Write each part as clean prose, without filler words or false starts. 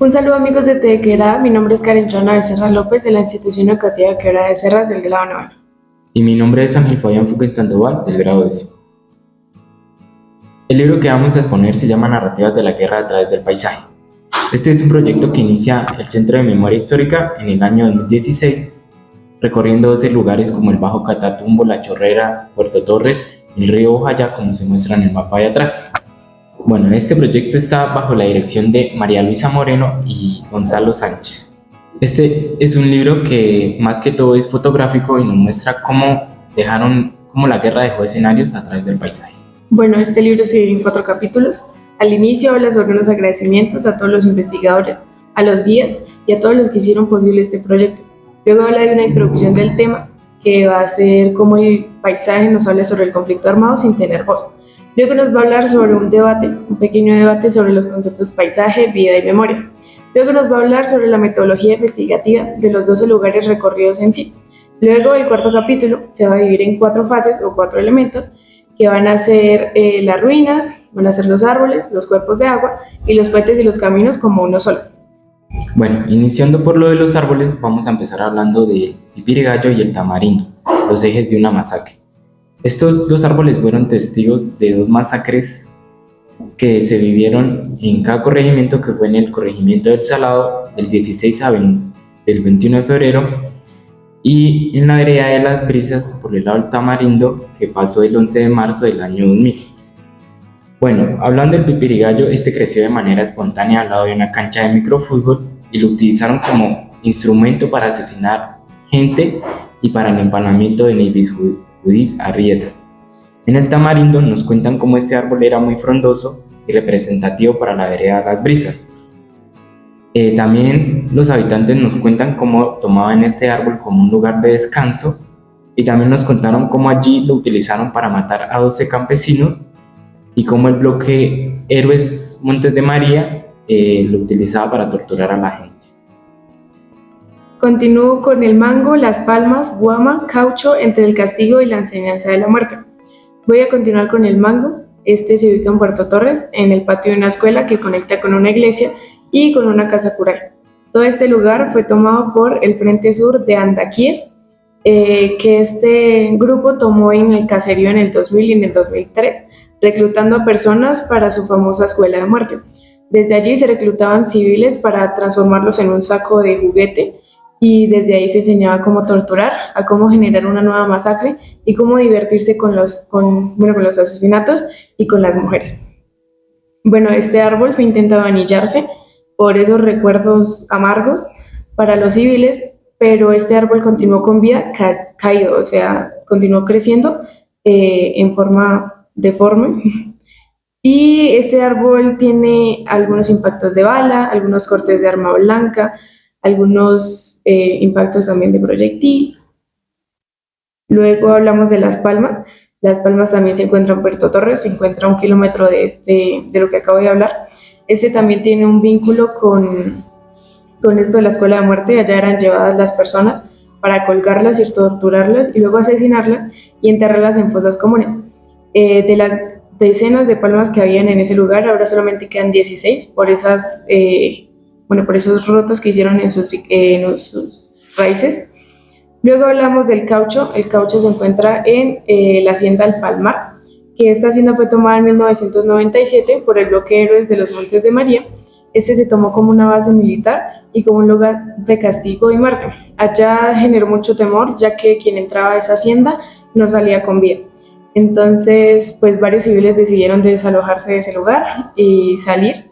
Un saludo amigos de Tequera, mi nombre es Karen Joana Becerra López de la institución educativa Quebrada de Cerras del grado 9. Y mi nombre es Ángel Fabián Fuentes Sandoval, del grado 10. El libro que vamos a exponer se llama Narrativas de la Guerra a través del paisaje. Este es un proyecto que inicia el Centro de Memoria Histórica en el año 2016, recorriendo 12 lugares como el Bajo Catatumbo, La Chorrera, Puerto Torres y el río Ojaya, como se muestra en el mapa de atrás. Bueno, este proyecto está bajo la dirección de María Luisa Moreno y Gonzalo Sánchez. Este es un libro que más que todo es fotográfico y nos muestra cómo la guerra dejó escenarios a través del paisaje. Bueno, este libro se divide en 4 capítulos. Al inicio habla sobre unos agradecimientos a todos los investigadores, a los guías y a todos los que hicieron posible este proyecto. Luego habla de una introducción del tema, que va a ser cómo el paisaje nos habla sobre el conflicto armado sin tener voz. Luego nos va a hablar sobre un pequeño debate sobre los conceptos paisaje, vida y memoria. Luego nos va a hablar sobre la metodología investigativa de los 12 lugares recorridos en sí. Luego el cuarto capítulo se va a dividir en 4 fases o 4 elementos, que van a ser las ruinas, van a ser los árboles, los cuerpos de agua y los puentes y los caminos como uno solo. Bueno, iniciando por lo de los árboles, vamos a empezar hablando del pipirigallo y el tamarindo, los ejes de una masacre. Estos 2 árboles fueron testigos de 2 masacres que se vivieron en cada corregimiento, que fue en el corregimiento del Salado del 16 del 21 de febrero y en la vereda de las Brisas por el lado del Tamarindo, que pasó el 11 de marzo del año 2000. Bueno, hablando del pipirigallo, este creció de manera espontánea al lado de una cancha de microfútbol y lo utilizaron como instrumento para asesinar gente y para el empanamiento de Nevis Judith Arrieta. En el Tamarindo nos cuentan cómo este árbol era muy frondoso y representativo para la vereda de las Brisas. También los habitantes nos cuentan cómo tomaban este árbol como un lugar de descanso y también nos contaron cómo allí lo utilizaron para matar a 12 campesinos y cómo el bloque Héroes Montes de María lo utilizaba para torturar a la gente. Continúo con el mango, las palmas, guama, caucho, entre el castigo y la enseñanza de la muerte. Voy a continuar con el mango. Este se ubica en Puerto Torres, en el patio de una escuela que conecta con una iglesia y con una casa cural. Todo este lugar fue tomado por el Frente Sur de Andaquíes, que este grupo tomó en el caserío en el 2000 y en el 2003, reclutando a personas para su famosa escuela de muerte. Desde allí se reclutaban civiles para transformarlos en un saco de juguete y desde ahí se enseñaba cómo torturar, a cómo generar una nueva masacre y cómo divertirse con los asesinatos y con las mujeres. Bueno, este árbol fue intentado anillarse por esos recuerdos amargos para los civiles, pero este árbol continuó con vida caído, o sea, continuó creciendo en forma deforme. Y este árbol tiene algunos impactos de bala, algunos cortes de arma blanca, algunos impactos también de proyectil. Luego hablamos de Las Palmas. Las Palmas también se encuentra en Puerto Torres, se encuentra a 1 kilómetro de lo que acabo de hablar. Este también tiene un vínculo con esto de la escuela de muerte. Allá eran llevadas las personas para colgarlas y torturarlas y luego asesinarlas y enterrarlas en fosas comunes. De las decenas de palmas que habían en ese lugar, ahora solamente quedan 16 por por esos rotos que hicieron en sus raíces. Luego hablamos del caucho. El caucho se encuentra en la hacienda El Palmar, que esta hacienda fue tomada en 1997 por el bloque Héroes de los Montes de María. Este se tomó como una base militar y como un lugar de castigo y muerte. Allá generó mucho temor, ya que quien entraba a esa hacienda no salía con vida. Entonces, pues varios civiles decidieron desalojarse de ese lugar y salir,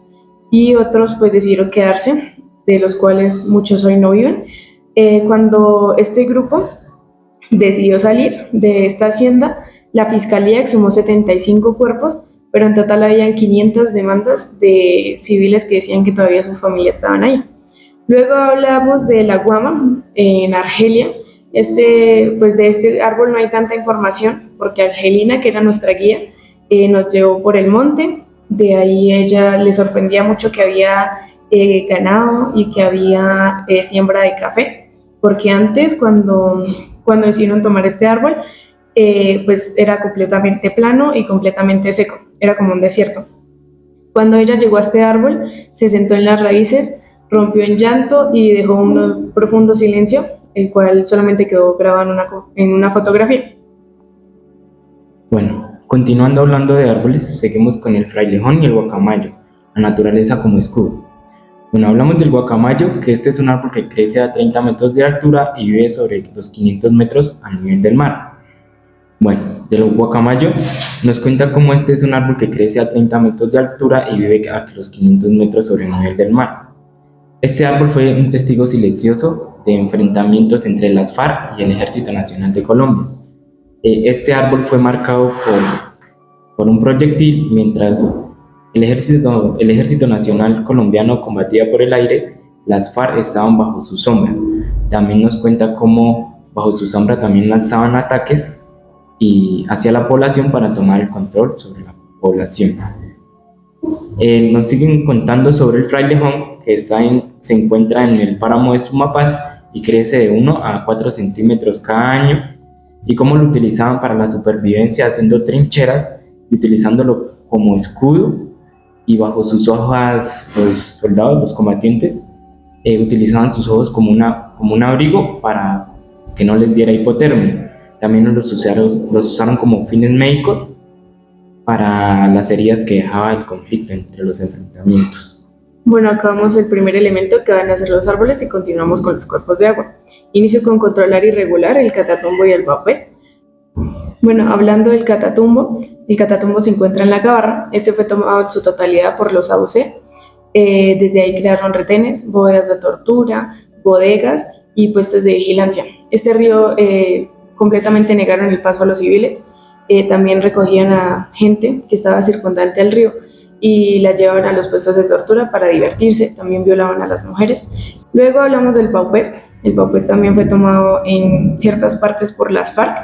y otros pues decidieron quedarse, de los cuales muchos hoy no viven. Cuando este grupo decidió salir de esta hacienda, la fiscalía exhumó 75 cuerpos, pero en total habían 500 demandas de civiles que decían que todavía sus familias estaban ahí. Luego hablamos de la guama en Argelia. Pues de este árbol no hay tanta información, porque Argelina, que era nuestra guía, nos llevó por el monte. De ahí ella le sorprendía mucho que había ganado y que había siembra de café, porque antes cuando decidieron tomar este árbol, pues era completamente plano y completamente seco, era como un desierto. Cuando ella llegó a este árbol, se sentó en las raíces rompió en llanto y dejó un profundo silencio, el cual solamente quedó grabado en una fotografía. Bueno, continuando hablando de árboles, seguimos con el frailejón y el guacamayo, la naturaleza como escudo. Bueno, hablamos del guacamayo, que este es un árbol que crece a 30 metros de altura y vive sobre los 500 metros a nivel del mar. Bueno, del guacamayo nos cuenta cómo este es un árbol que crece a 30 metros de altura y vive a los 500 metros sobre el nivel del mar. Este árbol fue un testigo silencioso de enfrentamientos entre las FARC y el Ejército Nacional de Colombia. Este árbol fue marcado por un proyectil mientras el Ejército Nacional Colombiano combatía por el aire. Las FARC estaban bajo su sombra. También nos cuenta cómo bajo su sombra también lanzaban ataques y hacia la población para tomar el control sobre la población. Nos siguen contando sobre el frailejón, que se encuentra en el páramo de Sumapaz y crece de 1 a 4 centímetros cada año, y cómo lo utilizaban para la supervivencia haciendo trincheras y utilizándolo como escudo, y bajo sus hojas los soldados, los combatientes, utilizaban sus ojos como un abrigo para que no les diera hipotermia. También los usaron como fines médicos para las heridas que dejaba el conflicto entre los enfrentamientos. Bueno, acabamos el primer elemento que van a ser los árboles y continuamos con los cuerpos de agua. Inicio con controlar y regular el catatumbo y el vaupés. Bueno, hablando del catatumbo, el catatumbo se encuentra en la Gabarra. Este fue tomado en su totalidad por los AUC. Desde ahí crearon retenes, bóvedas de tortura, bodegas y puestos de vigilancia. Este río completamente negaron el paso a los civiles. También recogían a gente que estaba circundante al río y la llevaban a los puestos de tortura para divertirse. También violaban a las mujeres. Luego hablamos del vaupés. El vaupés también fue tomado en ciertas partes por las FARC.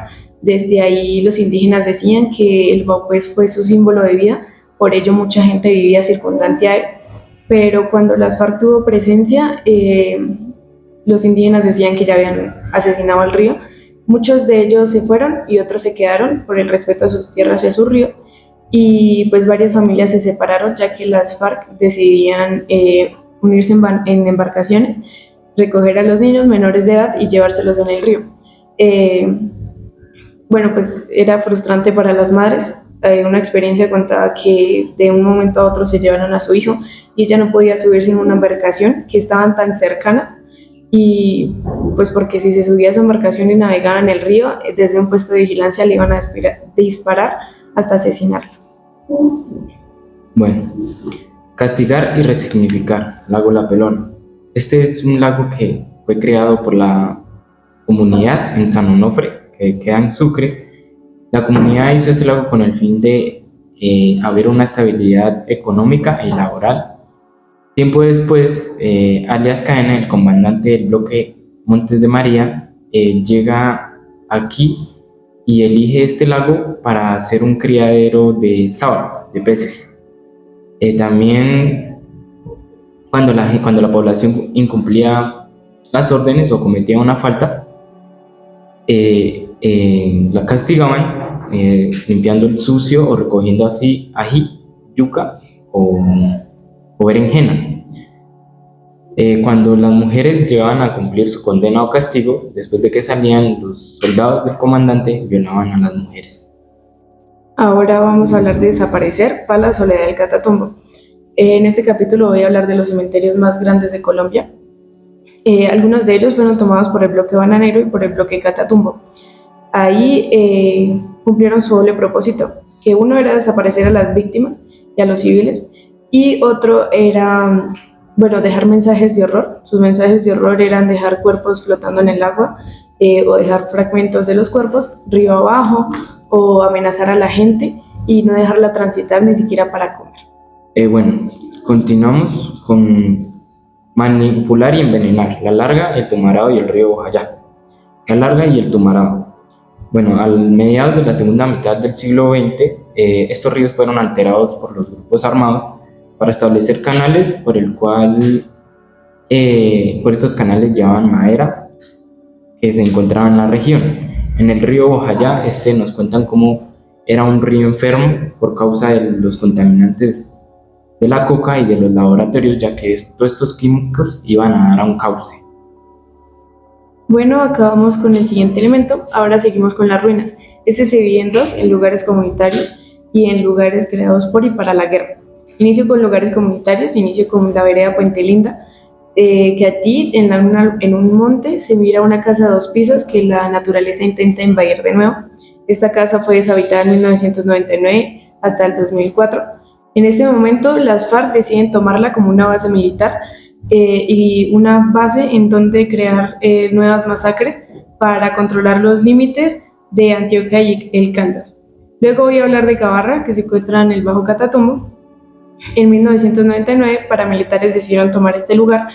Desde ahí los indígenas decían que el vaupés fue su símbolo de vida, por ello mucha gente vivía circundante a él. Pero cuando las FARC tuvo presencia, los indígenas decían que ya habían asesinado al río. Muchos de ellos se fueron y otros se quedaron por el respeto a sus tierras y a su río, y pues varias familias se separaron ya que las FARC decidían unirse en embarcaciones, recoger a los niños menores de edad y llevárselos en el río. Bueno, pues era frustrante para las madres. Una experiencia contaba que de un momento a otro se llevaron a su hijo y ella no podía subirse en una embarcación, que estaban tan cercanas, y pues porque si se subía a esa embarcación y navegaba en el río, desde un puesto de vigilancia le iban a disparar hasta asesinarla. Bueno, castigar y resignificar, Lago La Pelona. Este es un lago que fue creado por la comunidad en San Onofre, que queda en Sucre. La comunidad hizo este lago con el fin de haber una estabilidad económica y laboral. Tiempo después, alias Cadena, el comandante del bloque Montes de María, llega aquí y elige este lago para hacer un criadero de sábalo, de peces. También cuando la población incumplía las órdenes o cometía una falta, la castigaban limpiando el sucio o recogiendo así ají, yuca o berenjena. Cuando las mujeres llegaban a cumplir su condena o castigo, después de que salían, los soldados del comandante violaban a las mujeres. Ahora vamos a hablar de desaparecer para la soledad del Catatumbo. En este capítulo voy a hablar de los cementerios más grandes de Colombia. Algunos de ellos fueron tomados por el bloque bananero y por el bloque Catatumbo. Ahí cumplieron su doble propósito, que uno era desaparecer a las víctimas y a los civiles, y otro era dejar mensajes de horror. Sus mensajes de horror eran dejar cuerpos flotando en el agua, o dejar fragmentos de los cuerpos río abajo, o amenazar a la gente y no dejarla transitar ni siquiera para comer. Bueno, continuamos con manipular y envenenar, la Larga, el Tumarado y el río Bojayá. La Larga y el Tumarado. Bueno, al mediados de la segunda mitad del siglo XX, estos ríos fueron alterados por los grupos armados para establecer canales por estos canales llevaban madera que se encontraba en la región. En el río Bojayá, nos cuentan cómo era un río enfermo por causa de los contaminantes de la coca y de los laboratorios, ya que todos estos químicos iban a dar a un cauce. Bueno, acabamos con el siguiente elemento, ahora seguimos con las ruinas. Este se divide en dos, en lugares comunitarios y en lugares creados por y para la guerra. Inicio con lugares comunitarios, inicio con la vereda Puente Linda, que allí en un monte se mira una casa de 2 pisos que la naturaleza intenta invadir de nuevo. Esta casa fue deshabitada en 1999 hasta el 2004. En este momento las FARC deciden tomarla como una base militar y una base en donde crear nuevas masacres para controlar los límites de Antioquia y el Caldas. Luego voy a hablar de Cabarra, que se encuentra en el Bajo Catatumbo. En 1999, paramilitares decidieron tomar este lugar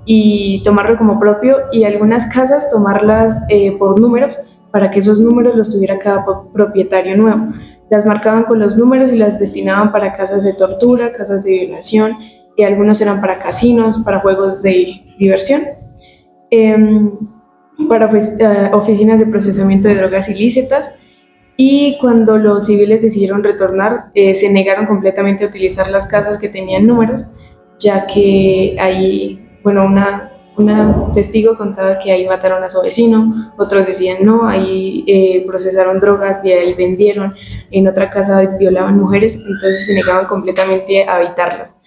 y tomarlo como propio y algunas casas tomarlas por números para que esos números los tuviera cada propietario nuevo. Las marcaban con los números y las destinaban para casas de tortura, casas de violación y algunos eran para casinos, para juegos de diversión, para oficinas de procesamiento de drogas ilícitas. Y cuando los civiles decidieron retornar, se negaron completamente a utilizar las casas que tenían números, ya que ahí, bueno, una testigo contaba que ahí mataron a su vecino, otros decían no, ahí procesaron drogas, de ahí vendieron, en otra casa violaban mujeres, entonces se negaban completamente a habitarlas.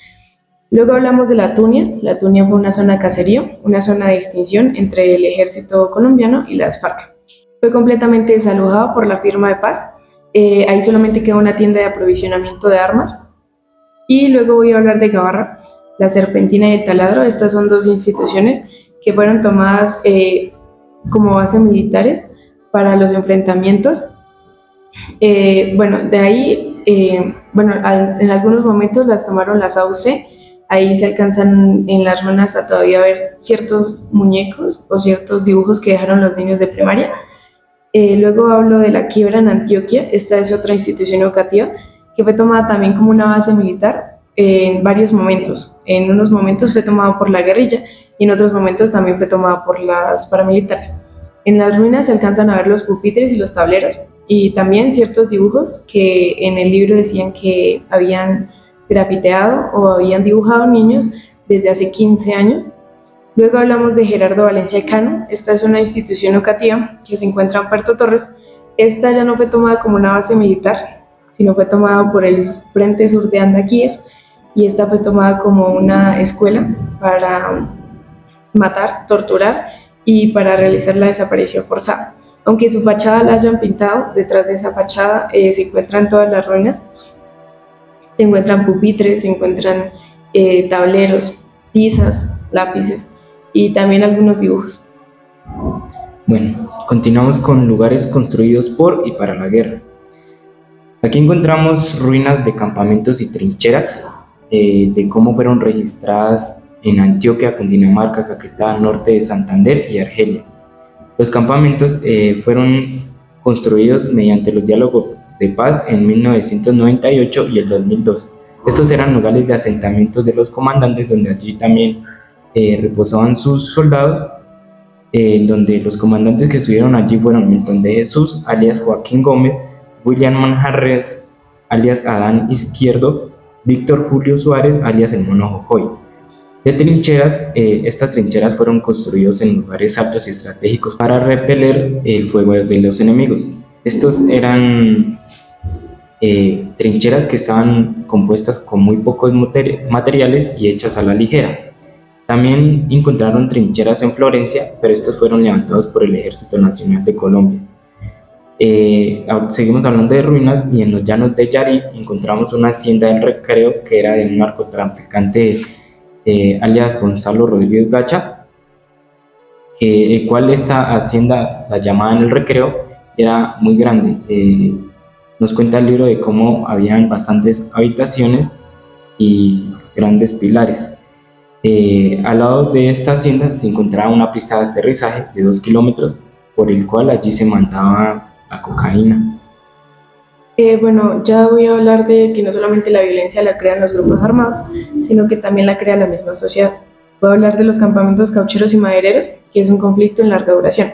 Luego hablamos de La Tunia. La Tunia fue una zona de caserío, una zona de distinción entre el ejército colombiano y las FARC. Fue completamente desalojado por la firma de paz. Ahí solamente queda una tienda de aprovisionamiento de armas. Y luego voy a hablar de Cabarra, la Serpentina y el Taladro. Estas son 2 instituciones que fueron tomadas como bases militares para los enfrentamientos. De ahí, en algunos momentos las tomaron las AUC. Ahí se alcanzan en las ruinas a todavía ver ciertos muñecos o ciertos dibujos que dejaron los niños de primaria. Luego hablo de la Quiebra en Antioquia. Esta es otra institución educativa que fue tomada también como una base militar en varios momentos. En unos momentos fue tomada por la guerrilla y en otros momentos también fue tomada por las paramilitares. En las ruinas se alcanzan a ver los pupitres y los tableros y también ciertos dibujos que en el libro decían que habían grafiteado o habían dibujado niños desde hace 15 años. Luego hablamos de Gerardo Valencia Cano. Esta es una institución educativa que se encuentra en Puerto Torres. Esta ya no fue tomada como una base militar, sino fue tomada por el Frente Sur de Andaquíes y esta fue tomada como una escuela para matar, torturar y para realizar la desaparición forzada. Aunque su fachada la hayan pintado, detrás de esa fachada se encuentran todas las ruinas. Se encuentran pupitres, se encuentran tableros, tizas, lápices y también algunos dibujos. Bueno, continuamos con lugares construidos por y para la guerra. Aquí encontramos ruinas de campamentos y trincheras, de cómo fueron registradas en Antioquia, Cundinamarca, Caquetá, norte de Santander y Argelia. Los campamentos fueron construidos mediante los diálogos de paz en 1998 y el 2002. Estos eran lugares de asentamientos de los comandantes donde allí también reposaban sus soldados, donde los comandantes que estuvieron allí fueron Milton de Jesús, alias Joaquín Gómez, William Manjarres, alias Adán Izquierdo, Víctor Julio Suárez, alias el Mono Jojoy. De trincheras, estas trincheras fueron construidas en lugares altos y estratégicos para repeler el fuego de los enemigos. Estos eran trincheras que estaban compuestas con muy pocos materiales y hechas a la ligera. También encontraron trincheras en Florencia, pero estos fueron levantados por el Ejército Nacional de Colombia. Seguimos hablando de ruinas y en los llanos de Yari encontramos una hacienda del Recreo que era de un narcotraficante alias Gonzalo Rodríguez Gacha, el cual esta hacienda, la llamada en el Recreo, era muy grande. Nos cuenta el libro de cómo habían bastantes habitaciones y grandes pilares. Al lado de esta hacienda se encontraba una pista de aterrizaje de 2 kilómetros por el cual allí se mandaba la cocaína. Ya voy a hablar de que no solamente la violencia la crean los grupos armados, sino que también la crea la misma sociedad. Voy a hablar de los campamentos caucheros y madereros, que es un conflicto en larga duración.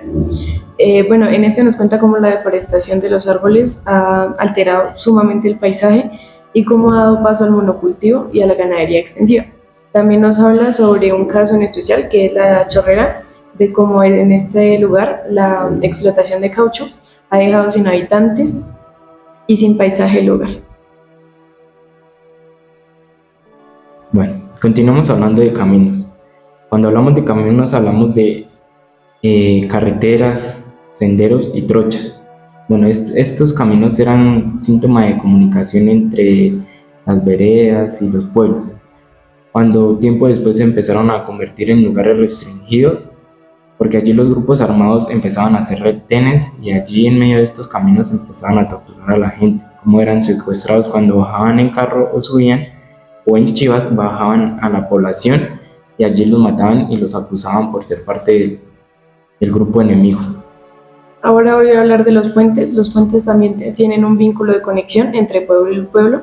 En este nos cuenta cómo la deforestación de los árboles ha alterado sumamente el paisaje y cómo ha dado paso al monocultivo y a la ganadería extensiva. También nos habla sobre un caso en especial que es la Chorrera, de cómo en este lugar la explotación de caucho ha dejado sin habitantes y sin paisaje el lugar. Bueno, continuamos hablando de caminos. Cuando hablamos de caminos hablamos de carreteras, senderos y trochas. Bueno, estos caminos eran síntoma de comunicación entre las veredas y los pueblos. Cuando tiempo después se empezaron a convertir en lugares restringidos, porque allí los grupos armados empezaban a hacer retenes y allí en medio de estos caminos empezaban a torturar a la gente, como eran secuestrados cuando bajaban en carro o subían, o en chivas bajaban a la población y allí los mataban y los acusaban por ser parte del grupo enemigo. Ahora voy a hablar de los puentes. Los puentes también tienen un vínculo de conexión entre pueblo y pueblo.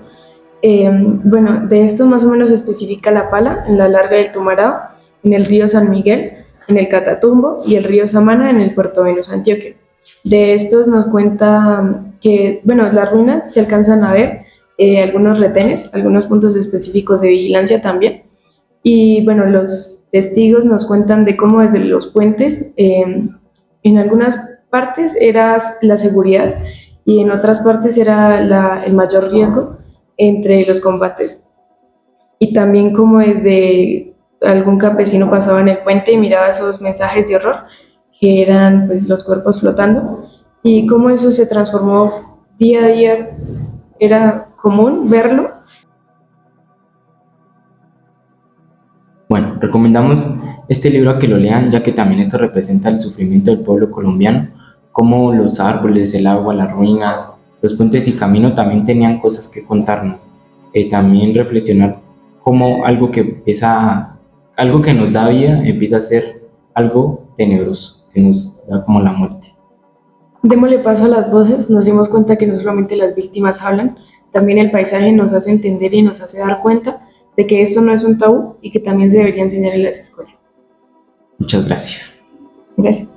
Bueno, de esto más o menos se especifica la Pala, en la Larga del Tumarao, en el río San Miguel, en el Catatumbo y el río Samana en el Puerto Venus, Antioquia. De estos nos cuenta que, bueno, las ruinas se alcanzan a ver, algunos retenes, algunos puntos específicos de vigilancia también. Y bueno, los testigos nos cuentan de cómo desde los puentes, en algunas partes era la seguridad y en otras partes era el mayor riesgo entre los combates. Y también como desde algún campesino pasaba en el puente y miraba esos mensajes de horror, que eran pues los cuerpos flotando, y cómo eso se transformó día a día, era común verlo. Bueno, recomendamos este libro a que lo lean, ya que también esto representa el sufrimiento del pueblo colombiano, como los árboles, el agua, las ruinas, los puentes y caminos también tenían cosas que contarnos. También reflexionar cómo algo que nos da vida empieza a ser algo tenebroso, que nos da como la muerte. Démosle paso a las voces, nos dimos cuenta que no solamente las víctimas hablan, también el paisaje nos hace entender y nos hace dar cuenta de que esto no es un tabú y que también se debería enseñar en las escuelas. Muchas gracias. Gracias.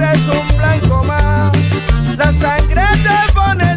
eres un blanco más. La sangre te pone